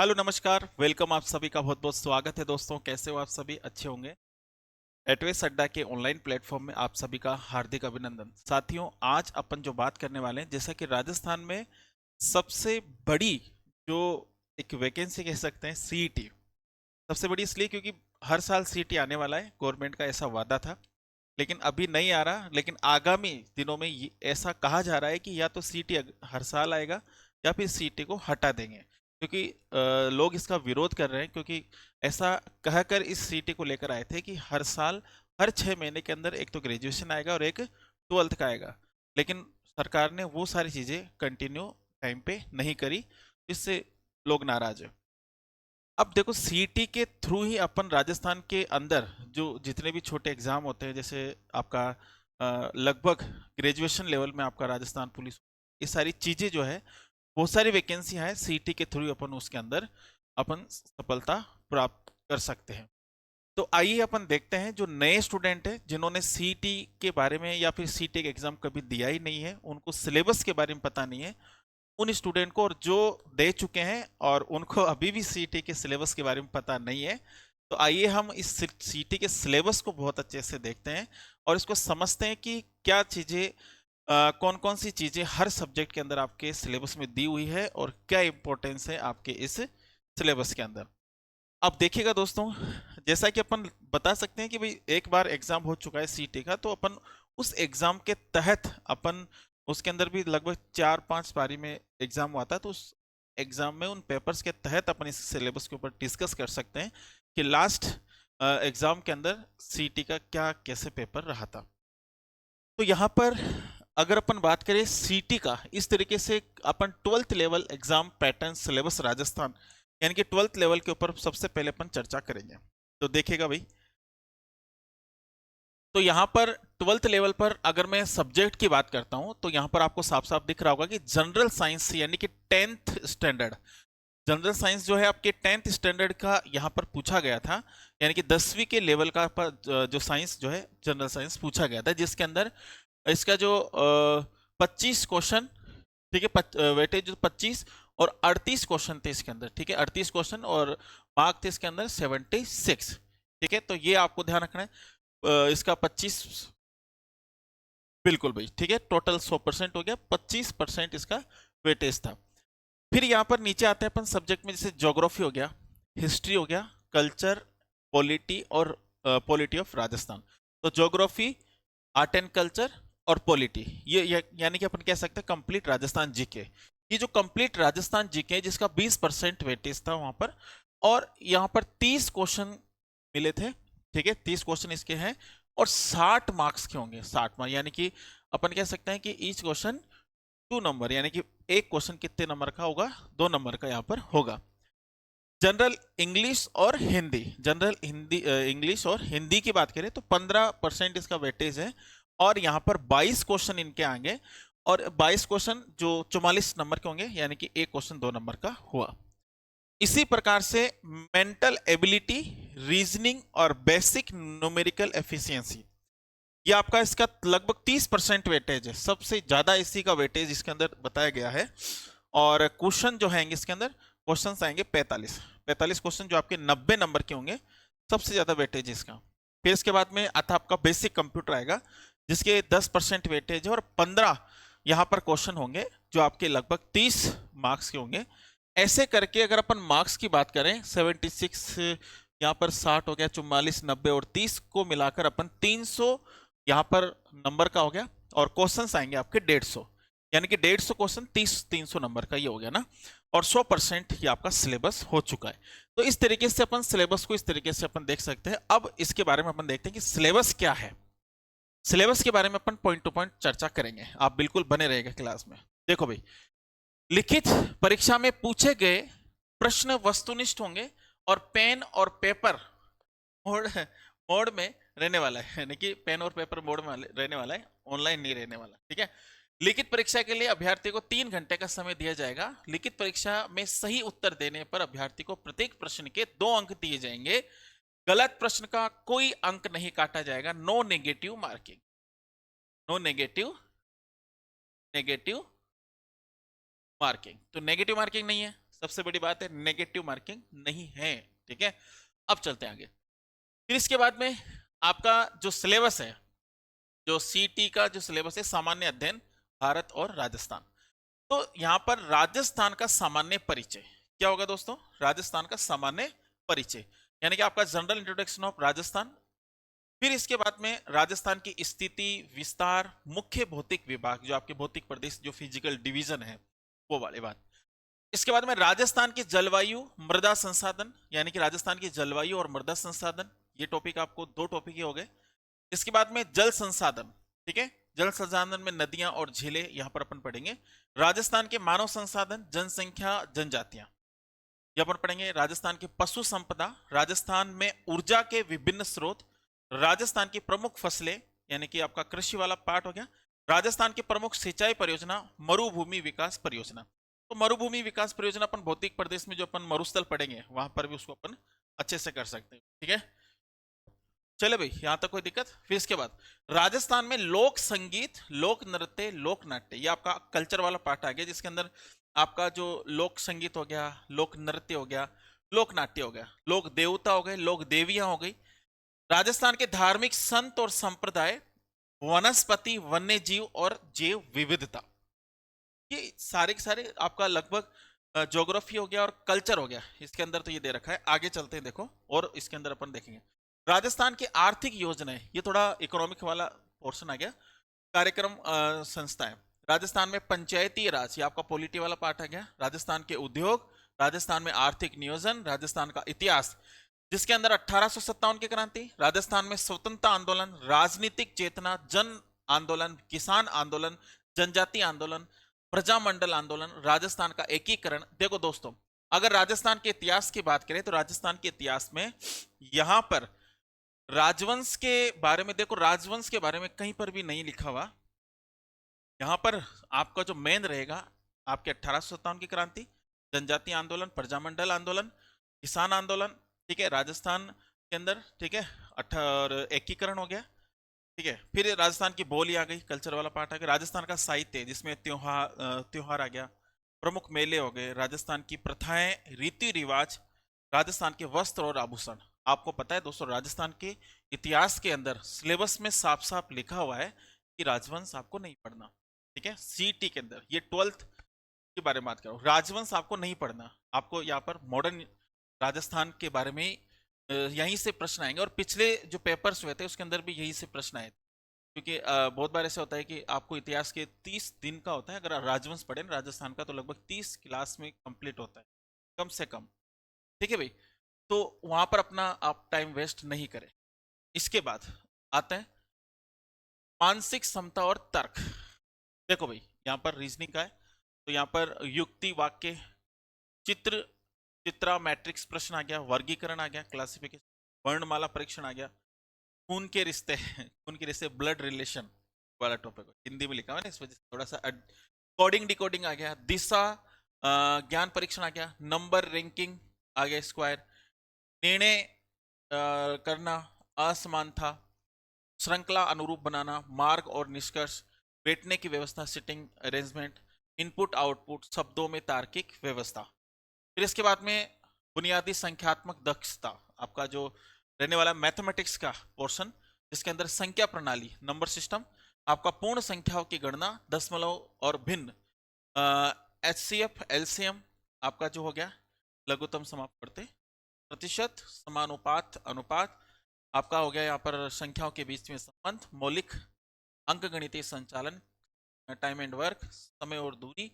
Hello नमस्कार, welcome. आप सभी का बहुत बहुत स्वागत है दोस्तों। कैसे हो आप सभी? अच्छे होंगे। एटवेस अड्डा के ऑनलाइन प्लेटफॉर्म में आप सभी का हार्दिक अभिनंदन। साथियों, आज अपन जो बात करने वाले हैं, जैसा कि राजस्थान में सबसे बड़ी जो एक वैकेंसी कह सकते हैं, सीईटी। सबसे बड़ी इसलिए क्योंकि हर साल सीईटी आने वाला है, गवर्नमेंट का ऐसा वादा था। लेकिन अभी नहीं आ रहा, लेकिन आगामी दिनों में ऐसा कहा जा रहा है कि या तो सीईटी हर साल आएगा या फिर सीईटी को हटा देंगे, क्योंकि लोग इसका विरोध कर रहे हैं। क्योंकि ऐसा कहकर इस सीईटी को लेकर आए थे कि हर साल हर 6 महीने के अंदर एक तो ग्रेजुएशन आएगा और एक ट्वेल्थ का आएगा। लेकिन सरकार ने वो सारी चीज़ें कंटिन्यू टाइम पे नहीं करी, इससे लोग नाराज है। अब देखो, सीईटी के थ्रू ही अपन राजस्थान के अंदर जो जितने भी छोटे एग्जाम होते हैं, जैसे आपका लगभग ग्रेजुएशन लेवल में आपका राजस्थान पुलिस, ये सारी चीजें जो है, बहुत सारी वैकेंसी है सीईटी के थ्रू अपन उसके अंदर अपन सफलता प्राप्त कर सकते हैं। तो आइए अपन देखते हैं, जो नए स्टूडेंट हैं जिन्होंने सीईटी के बारे में या फिर सीईटी का एग्जाम कभी दिया ही नहीं है, उनको सिलेबस के बारे में पता नहीं है, उन स्टूडेंट को, और जो दे चुके हैं और उनको अभी भी सीईटी के सिलेबस के बारे में पता नहीं है। तो आइए हम इस सीईटी के सिलेबस को बहुत अच्छे से देखते हैं और इसको समझते हैं कि क्या चीज़ें, कौन कौन सी चीज़ें हर सब्जेक्ट के अंदर आपके सिलेबस में दी हुई है और क्या इंपॉर्टेंस है आपके इस सिलेबस के अंदर। अब देखिएगा दोस्तों, जैसा कि अपन बता सकते हैं कि भाई एक बार एग्जाम हो चुका है सीईटी का, तो अपन उस एग्जाम के तहत अपन उसके अंदर भी लगभग 4-5 पारी में एग्जाम हुआ था, तो उस एग्जाम में उन पेपर्स के तहत अपन इस सिलेबस के ऊपर डिस्कस कर सकते हैं कि लास्ट एग्जाम के अंदर सीईटी का क्या कैसे पेपर रहा था। तो यहाँ पर अगर अपन बात करें सीईटी का, इस तरीके से अपन 12th level exam pattern syllabus Rajasthan, यानी कि 12th लेवल के ऊपर सबसे पहले अपन चर्चा करेंगे। तो देखिएगा भाई, तो यहाँ पर 12th लेवल पर अगर मैं सब्जेक्ट की बात करता हूँ, तो यहाँ पर आपको साफ साफ दिख रहा होगा कि जनरल साइंस यानी कि 10th स्टैंडर्ड, जनरल साइंस जो है आपके 10th स्टैंडर्ड का यहाँ पर पूछा गया था। यानी कि 10वीं के लेवल का पर जो साइंस जो है, जनरल साइंस पूछा गया था, जिसके अंदर इसका जो 25 क्वेश्चन, ठीक है, वेटेज 25 और 38 क्वेश्चन थे इसके अंदर, ठीक है, 38 क्वेश्चन और मार्क थे इसके अंदर 76, ठीक है। तो ये आपको ध्यान रखना है। इसका 25, बिल्कुल भाई, ठीक है, टोटल 100% हो गया, 25% इसका वेटेज था। फिर यहाँ पर नीचे आते हैं अपन सब्जेक्ट में, जैसे ज्योग्राफी हो गया, हिस्ट्री हो गया, कल्चर, पॉलिटी और पॉलिटी ऑफ राजस्थान। तो ज्योग्राफी, आर्ट एंड कल्चर और पॉलिटी, ये यानी कि अपन कह सकते हैं कंप्लीट राजस्थान जीके। ये जो कंप्लीट राजस्थान जीके है, जिसका 20% वेटेज था वहां पर, और यहाँ पर 30 क्वेश्चन मिले थे, ठीक है, 30 क्वेश्चन इसके हैं और 60 मार्क्स के होंगे, 60 मार्क्स, यानी कि अपन कह सकते हैं कि ईच क्वेश्चन 2 नंबर, यानी कि एक क्वेश्चन कितने नंबर का होगा? 2 नंबर का यहाँ पर होगा। जनरल इंग्लिश और हिंदी, जनरल हिंदी इंग्लिश और हिंदी की बात करें तो 15% इसका वेटेज है, और यहाँ पर 22 क्वेश्चन इनके आएंगे, और 22 क्वेश्चन जो 44 नंबर के होंगे, यानी कि एक क्वेश्चन 2 नंबर का हुआ। इसी प्रकार से मेंटल एबिलिटी, रीजनिंग और बेसिक न्यूमेरिकल एफिशिएंसी, ये आपका इसका लगभग 30% वेटेज है, सबसे ज्यादा इसी का वेटेज इसके अंदर बताया गया है। और क्वेश्चन जो है इसके अंदर, क्वेश्चन आएंगे 45 क्वेश्चन, जो आपके 90 नंबर के होंगे, सबसे ज्यादा वेटेज इसका। फिर इसके बाद में आता आपका बेसिक कंप्यूटर आएगा, जिसके 10% वेटेज है, और 15 यहाँ पर क्वेश्चन होंगे जो आपके लगभग 30 मार्क्स के होंगे। ऐसे करके अगर अपन मार्क्स की बात करें, 76 यहाँ पर 60 हो गया, 44, 90 और 30 को मिलाकर अपन 300 यहाँ पर नंबर का हो गया, और क्वेश्चंस आएंगे आपके 150, यानी कि 150 क्वेश्चन 300 नंबर का ये हो गया ना, और 100% ये आपका सिलेबस हो चुका है। तो इस तरीके से अपन सिलेबस को इस तरीके से अपन देख सकते हैं। अब इसके बारे में अपन देखते हैं कि सिलेबस क्या है। सिलेबस के बारे में अपन पॉइंट टू पॉइंट चर्चा करेंगे, आप बिल्कुल बने रहेगा क्लास में। देखो भाई, लिखित परीक्षा में पूछे गए प्रश्न वस्तुनिष्ठ होंगे और पेन और पेपर मोड मोड में रहने वाला है, यानी कि पेन और पेपर मोड में रहने वाला है, ऑनलाइन नहीं रहने वाला, ठीक है। लिखित परीक्षा के लिए अभ्यर्थी को 3 घंटे का समय दिया जाएगा। लिखित परीक्षा में सही उत्तर देने पर अभ्यर्थी को प्रत्येक प्रश्न के 2 अंक दिए जाएंगे। गलत प्रश्न का कोई अंक नहीं काटा जाएगा। No negative marking, no negative marking, तो नेगेटिव मार्किंग नहीं है, सबसे बड़ी बात है नेगेटिव मार्किंग नहीं है, ठीक है। अब चलते हैं आगे। फिर इसके बाद में आपका जो सिलेबस है, जो सीटी का जो सिलेबस है, सामान्य अध्ययन भारत और राजस्थान। तो यहां पर राजस्थान का सामान्य परिचय क्या होगा दोस्तों? राजस्थान का सामान्य परिचय यानी कि आपका जनरल इंट्रोडक्शन ऑफ राजस्थान। फिर इसके बाद में राजस्थान की स्थिति, विस्तार, मुख्य भौतिक विभाग, जो आपके भौतिक प्रदेश, जो फिजिकल डिवीजन है, वो वाली बात। इसके बाद में राजस्थान की जलवायु, मृदा संसाधन, यानी कि राजस्थान की जलवायु और मृदा संसाधन, ये टॉपिक आपको दो टॉपिक ही हो गए। इसके बाद में जल संसाधन, ठीक है, जल संसाधन में नदियां और झीलें यहां पर अपन पढ़ेंगे। राजस्थान के मानव संसाधन, जनसंख्या, जनजातियां, ये अपन पढ़ेंगे। राजस्थान की पशु संपदा, राजस्थान में ऊर्जा के विभिन्न स्रोत, राजस्थान की प्रमुख फसलें, यानी कि आपका कृषि वाला पार्ट हो गया। राजस्थान की प्रमुख सिंचाई परियोजना, मरुभूमि विकास परियोजना। तो मरुभूमि विकास परियोजना अपन भौतिक प्रदेश में जो अपन मरुस्थल पढ़ेंगे वहां पर भी उसको अपन अच्छे से कर सकते हैं, ठीक है। चले भाई, यहां तक कोई दिक्कत? फिर इसके बाद राजस्थान में लोक संगीत, लोक नृत्य, लोक नाट्य, ये आपका कल्चर वाला पार्ट आ गया, जिसके अंदर आपका जो लोक संगीत हो गया, लोक नृत्य हो गया, लोक नाट्य हो गया, लोक देवता हो गए, लोक देवियां हो गई। राजस्थान के धार्मिक संत और संप्रदाय, वनस्पति, वन्य जीव और जैव विविधता, ये सारे के सारे आपका लगभग ज्योग्राफी हो गया और कल्चर हो गया। इसके अंदर तो ये दे रखा है, आगे चलते हैं देखो, और इसके अंदर अपन देखेंगे राजस्थान की आर्थिक योजनाएं, ये थोड़ा इकोनॉमिक वाला पोर्शन आ गया। कार्यक्रम संस्थाएं, राजस्थान में पंचायती राज, ये आपका पॉलिटी वाला पार्ट आ गया। राजस्थान के उद्योग, राजस्थान में आर्थिक नियोजन, राजस्थान का इतिहास, जिसके अंदर 1857 की क्रांति, राजस्थान में स्वतंत्रता आंदोलन, राजनीतिक चेतना, जन आंदोलन, किसान आंदोलन, जनजाति आंदोलन, प्रजामंडल आंदोलन, राजस्थान का एकीकरण। देखो दोस्तों, अगर राजस्थान के इतिहास की बात करें तो राजस्थान के इतिहास में यहां पर राजवंश के बारे में, देखो राजवंश के बारे में कहीं पर भी नहीं लिखा हुआ। यहां पर आपका जो मेन रहेगा आपके 1857 की क्रांति, जनजाति आंदोलन, प्रजामंडल आंदोलन, किसान आंदोलन, ठीक है, राजस्थान के अंदर, ठीक है, और एकीकरण हो गया, ठीक है। फिर राजस्थान की बोली आ गई, कल्चर वाला पार्ट आ गया। राजस्थान का साहित्य, जिसमें त्योहार आ गया, प्रमुख मेले हो गए, राजस्थान की प्रथाएं, रीति रिवाज, राजस्थान के वस्त्र और आभूषण। आपको पता है दोस्तों, राजस्थान के इतिहास के अंदर सिलेबस में साफ साफ लिखा हुआ है कि राजवंश आपको नहीं पढ़ना, ठीक है। सीटी के अंदर ये 12th के बारे में बात करो, राजवंश आपको नहीं पढ़ना। आपको यहाँ पर मॉडर्न राजस्थान के बारे में यहीं से प्रश्न आएंगे, और पिछले जो पेपर्स हुए थे उसके अंदर भी यही से प्रश्न आए थे। क्योंकि बहुत बार ऐसा होता है कि आपको इतिहास के 30 दिन का होता है, अगर राजवंश पढ़े ना राजस्थान का, तो लगभग 30 क्लास में कंप्लीट होता है, कम से कम, ठीक है भाई। तो वहां पर अपना आप टाइम वेस्ट नहीं करें। इसके बाद आते हैं मानसिक क्षमता और तर्क। देखो भाई, यहाँ पर रीजनिंग का है, तो यहाँ पर युक्ति, वाक्य, चित्र, चित्रा, मैट्रिक्स प्रश्न आ गया, वर्गीकरण आ गया, क्लासिफिकेशन, वर्णमाला परीक्षण आ गया, खून के रिश्ते खून के रिश्ते, ब्लड रिलेशन वाला टॉपिक हिंदी में लिखा हुआ है ना, इस वजह से थोड़ा सा कोडिंग डिकोडिंग आ गया, दिशा ज्ञान परीक्षण आ गया, नंबर रैंकिंग आ गया, स्क्वायर, निर्णय करना, असमानता, श्रृंखला अनुरूप बनाना, मार्ग और निष्कर्ष, बैठने की व्यवस्था, सिटिंग अरेंजमेंट, इनपुट आउटपुट, शब्दों में तार्किक व्यवस्था। फिर इसके बाद में बुनियादी संख्यात्मक दक्षता, आपका जो रहने वाला मैथमेटिक्स का पोर्शन, जिसके अंदर संख्या प्रणाली, नंबर सिस्टम, आपका पूर्ण संख्याओं की गणना, दशमलव और भिन्न, HCF, LCM, आपका जो हो गया लघुत्तम समापवर्ती, प्रतिशत, समानुपात, अनुपात, आपका हो गया यहाँ पर संख्याओं के बीच में संबंध, मौलिक अंकगणितीय संचालन, टाइम एंड वर्क, समय और दूरी,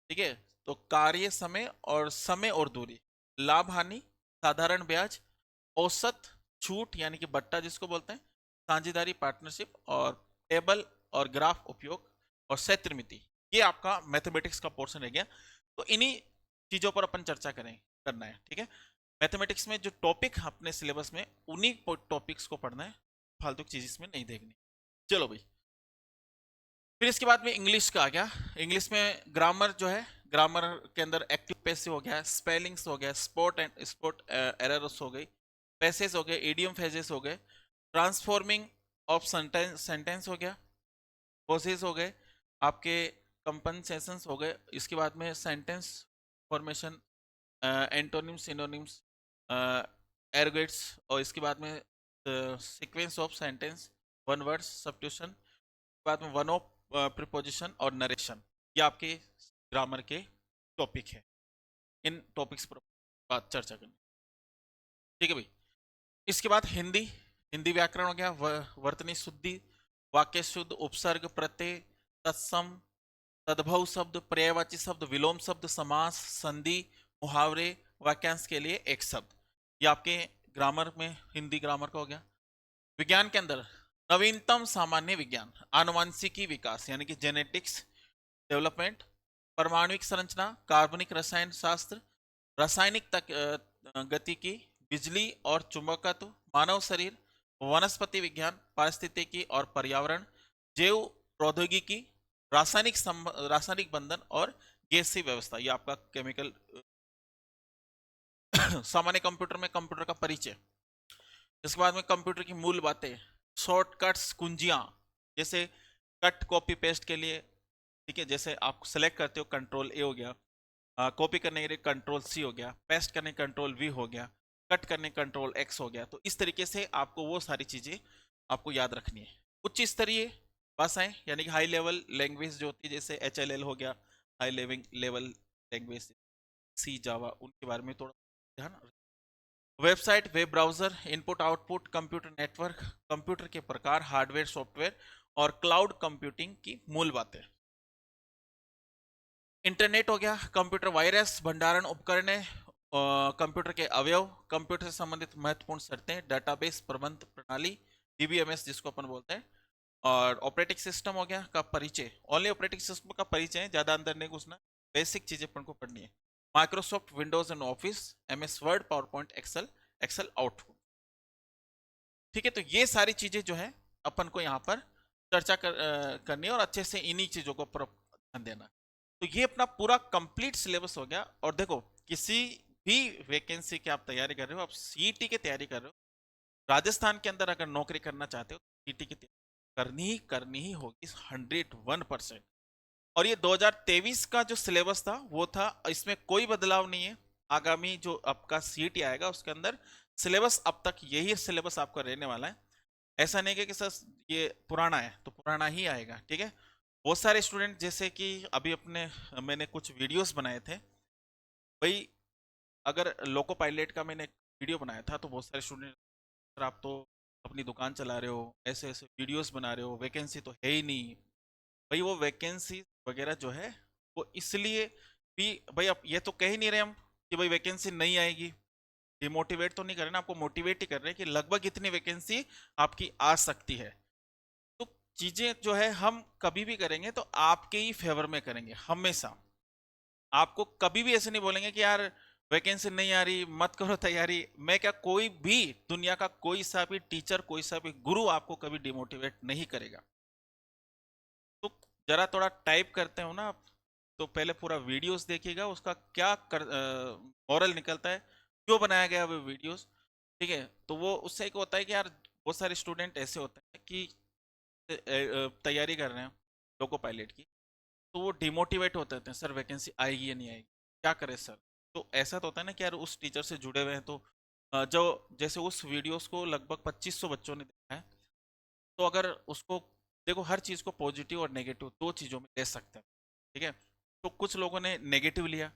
ठीक है। तो कार्य समय और समय और दूरी, लाभ हानि, साधारण ब्याज, औसत, छूट यानी कि बट्टा जिसको बोलते हैं, साझेदारी, पार्टनरशिप, और टेबल और ग्राफ उपयोग, और क्षेत्रमिति, ये आपका मैथमेटिक्स का पोर्शन रह गया। तो इन्हीं चीजों पर अपन चर्चा करें करना है, ठीक है। मैथमेटिक्स में जो टॉपिक अपने सिलेबस में, उन्हीं टॉपिक्स को पढ़ना है, फालतू की चीज इसमें नहीं देखनी। चलो भाई, फिर इसके बाद में इंग्लिश का आ गया। इंग्लिश में ग्रामर जो है, ग्रामर के अंदर एक्टिव पैसिव हो गया, स्पेलिंग्स हो गया, स्पॉट एंड स्पॉट एरर्स हो गई, पैसेज हो गए, इडियम फेजेस हो गए, ट्रांसफॉर्मिंग ऑफ सेंटेंस हो गया, पॉसेज हो गए, आपके कंपनसेशंस हो गए। इसके बाद में सेंटेंस फॉर्मेशन एंटोनिम्स, सिनोनिम्स, एरोगेट्स, और इसके बाद में sequence of sentence, one word substitution, बाद में वन ऑफ प्रीपोजिशन और नरेशन। ये आपके ग्रामर के टॉपिक है। इन टॉपिक्स पर बात चर्चा करनी, ठीक है भाई। इसके बाद हिंदी, हिंदी व्याकरण हो गया, वर्तनी शुद्धि, वाक्य शुद्ध, उपसर्ग, प्रत्यय, तत्सम, तद्भव शब्द, पर्यायवाची शब्द, विलोम शब्द, समास, संधि, मुहावरे, वाक्यांश के लिए एक शब्द। ये आपके ग्रामर में हिंदी ग्रामर का हो गया। विज्ञान के अंदर नवीनतम सामान्य विज्ञान, आनुवंशिकी विकास यानी कि जेनेटिक्स डेवलपमेंट, परमाणुविक संरचना, कार्बनिक रसायन शास्त्र, रासायनिक गतिकी, बिजली और चुंबकत्व, मानव शरीर, वनस्पति विज्ञान, पारिस्थितिकी और पर्यावरण, जैव प्रौद्योगिकी, रासायनिक बंधन और गैसीय व्यवस्था। ये आपका केमिकल सामान्य कंप्यूटर में कंप्यूटर का परिचय। इसके बाद में कंप्यूटर की मूल बातें, शॉर्टकट्स, कुंजियां, जैसे कट कॉपी पेस्ट के लिए, ठीक है, जैसे आप सेलेक्ट करते हो कंट्रोल ए हो गया, कॉपी करने के लिए कंट्रोल सी हो गया, पेस्ट करने कंट्रोल वी हो गया, कट करने कंट्रोल एक्स हो गया। तो इस तरीके से आपको वो सारी चीजें आपको याद रखनी है। उच्च स्तरीय भाषाएं यानी कि हाई लेवल लैंग्वेज जो होती है, जैसे HLL हो गया, हाई लेवल लैंग्वेज, सी, जावा, उनके बारे में थोड़ा ध्यान। Website, web browser, input output, computer network, computer के प्रकार, हार्डवेयर सॉफ्टवेयर और क्लाउड कंप्यूटिंग की मूल बातें। इंटरनेट हो गया, कंप्यूटर वायरस, भंडारण उपकरण, कंप्यूटर के अवयव, कंप्यूटर से संबंधित महत्वपूर्ण शर्तें, डाटाबेस प्रबंध प्रणाली, DBMS जिसको अपन बोलते हैं, और ऑपरेटिंग सिस्टम हो गया का परिचय। ओनली ऑपरेटिंग सिस्टम का परिचय है, ज्यादा अंदर नहीं घुसना, बेसिक चीजें अपन को पढ़नी है। Microsoft Windows and Office, MS Word, PowerPoint, Excel output, ठीक है। तो ये सारी चीजें जो है अपन को यहाँ पर चर्चा करनी है और अच्छे से इन्हीं चीजों को ध्यान देना। तो ये अपना पूरा कंप्लीट सिलेबस हो गया। और देखो, किसी भी वैकेंसी की आप तैयारी कर रहे हो, आप CET की तैयारी कर रहे हो, राजस्थान के अंदर अगर नौकरी करना चाहते हो, CET की तैयारी करनी ही होगी 101%। और ये 2023 का जो सिलेबस था वो था, इसमें कोई बदलाव नहीं है। आगामी जो आपका CET आएगा उसके अंदर सिलेबस अब तक यही सिलेबस आपका रहने वाला है। ऐसा नहीं है कि सर ये पुराना है तो पुराना ही आएगा, ठीक है। बहुत सारे स्टूडेंट, जैसे कि अभी मैंने कुछ वीडियोस बनाए थे भाई, अगर लोको पायलट का मैंने वीडियो बनाया था तो बहुत सारे स्टूडेंट, सर आप तो अपनी दुकान चला रहे हो, ऐसे ऐसे वीडियोस बना रहे हो, वैकेंसी तो है ही नहीं। भाई वो वैकेंसी वगैरह जो है वो इसलिए भी, भाई आप ये तो कह ही नहीं रहे हम कि भाई वैकेंसी नहीं आएगी, डिमोटिवेट तो नहीं कर रहे ना, आपको मोटिवेट ही कर रहे हैं कि लगभग इतनी वैकेंसी आपकी आ सकती है। तो चीजें जो है हम कभी भी करेंगे तो आपके ही फेवर में करेंगे हमेशा। आपको कभी भी ऐसे नहीं बोलेंगे कि यार वैकेंसी नहीं आ रही मत करो तैयारी। मैं क्या, कोई भी दुनिया का कोई सा भी टीचर, कोई सा भी गुरु आपको कभी डिमोटिवेट नहीं करेगा। तो जरा थोड़ा टाइप करते हो ना आप, तो पहले पूरा वीडियोस देखिएगा, उसका क्या मॉरल निकलता है, क्यों बनाया गया वो वीडियोस, ठीक है। तो वो उससे एक होता है कि यार बहुत सारे स्टूडेंट ऐसे होते हैं कि तैयारी कर रहे हैं लोको पायलट की, तो वो डिमोटिवेट होते हैं, सर वैकेंसी आएगी या नहीं आएगी, क्या करें सर। तो ऐसा तो होता है ना कि यार उस टीचर से जुड़े हुए हैं, तो जो जैसे उस वीडियोस को लगभग 2500 बच्चों ने देखा है, तो अगर उसको देखो, हर चीज़ को पॉजिटिव और नेगेटिव दो चीज़ों में ले सकते हैं, ठीक है। तो कुछ लोगों ने नेगेटिव लिया,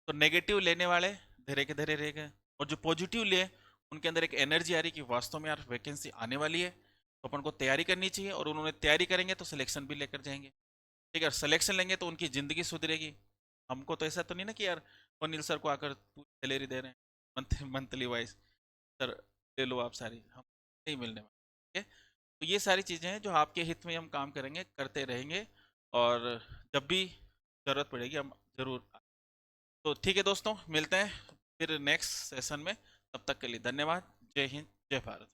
तो नेगेटिव लेने वाले धीरे के धीरे रह गए, और जो पॉजिटिव लिए उनके अंदर एक एनर्जी आ रही कि वास्तव में यार वैकेंसी आने वाली है, तो अपन को तैयारी करनी चाहिए, और उन्होंने तैयारी करेंगे तो सिलेक्शन भी लेकर जाएंगे, ठीक है। सिलेक्शन लेंगे तो उनकी ज़िंदगी सुधरेगी। हमको तो ऐसा तो नहीं ना कि यार अनिल सर को आकर सैलरी दे रहे हैं मंथली वाइज, सर ले लो आप सारी, हम नहीं मिलने वाले, ठीक है। तो ये सारी चीज़ें हैं जो आपके हित में हम काम करेंगे, करते रहेंगे, और जब भी ज़रूरत पड़ेगी हम ज़रूर। तो ठीक है दोस्तों, मिलते हैं फिर नेक्स्ट सेशन में। तब तक के लिए धन्यवाद। जय हिंद, जय भारत।